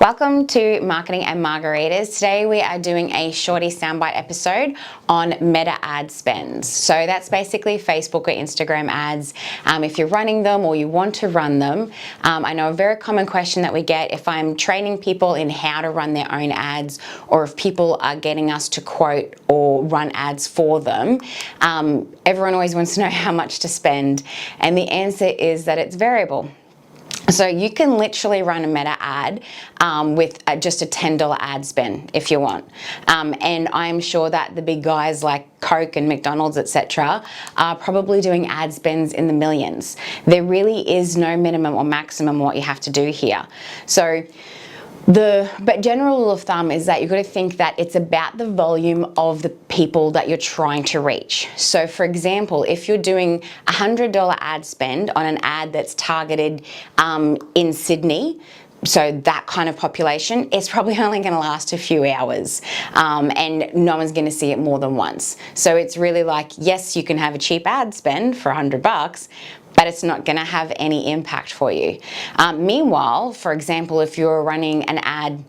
Welcome to Marketing and Margaritas. Today we are doing a shorty soundbite episode on meta ad spends. So that's basically Facebook or Instagram ads. If you're running them or you want to run them, I know a very common question that we get if I'm training people in how to run their own ads, or if people are getting us to quote or run ads for them. Everyone always wants to know how much to spend, and the answer is that it's variable. So you can literally run a meta ad with just a $10 ad spend if you want. And I'm sure that the big guys like Coke and McDonald's, etc., are probably doing ad spends in the millions. There really is no minimum or maximum what you have to do here. But general rule of thumb is that you've got to think that it's about the volume of the people that you're trying to reach. So for example, if you're doing a $100 ad spend on an ad that's targeted in Sydney, so that kind of population, it's probably only going to last a few hours, and no one's going to see it more than once. So it's really like, yes, you can have a cheap ad spend for $100, but it's not going to have any impact for you. Meanwhile, for example, if you're running an ad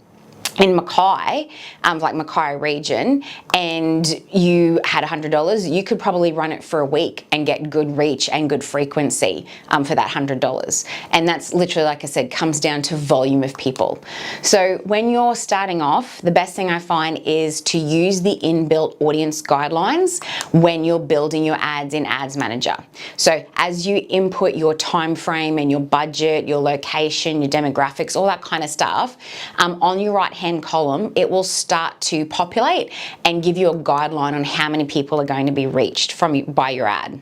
in Mackay, like Mackay region, and you had $100, you could probably run it for a week and get good reach and good frequency for that $100. And that's literally, like I said, comes down to volume of people. So when you're starting off, the best thing I find is to use the inbuilt audience guidelines when you're building your ads in Ads Manager. So as you input your time frame and your budget, your location, your demographics, all that kind of stuff, on your right-hand column, it will start to populate and give you a guideline on how many people are going to be reached by your ad.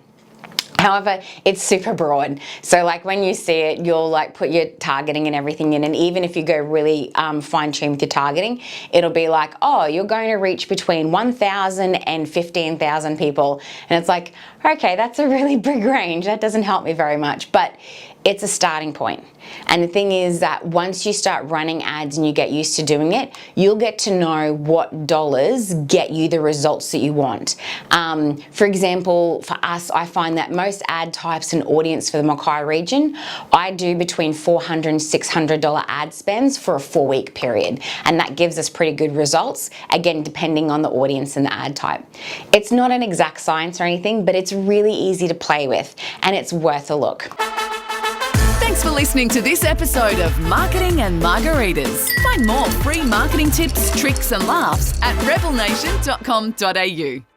However, it's super broad. So like when you see it, you'll like put your targeting and everything in, and even if you go really fine-tuned with your targeting, it'll be like, oh, you're going to reach between 1,000 and 15,000 people. And it's like, okay, that's a really big range. That doesn't help me very much, but it's a starting point. And the thing is that once you start running ads and you get used to doing it, you'll get to know what dollars get you the results that you want. For example, for us, I find that most ad types and audience for the Mackay region, I do between $400 and $600 ad spends for a 4-week period. And that gives us pretty good results, again, depending on the audience and the ad type. It's not an exact science or anything, but it's really easy to play with, and it's worth a look. Thanks for listening to this episode of Marketing and Margaritas. Find more free marketing tips, tricks and laughs at rebelnation.com.au.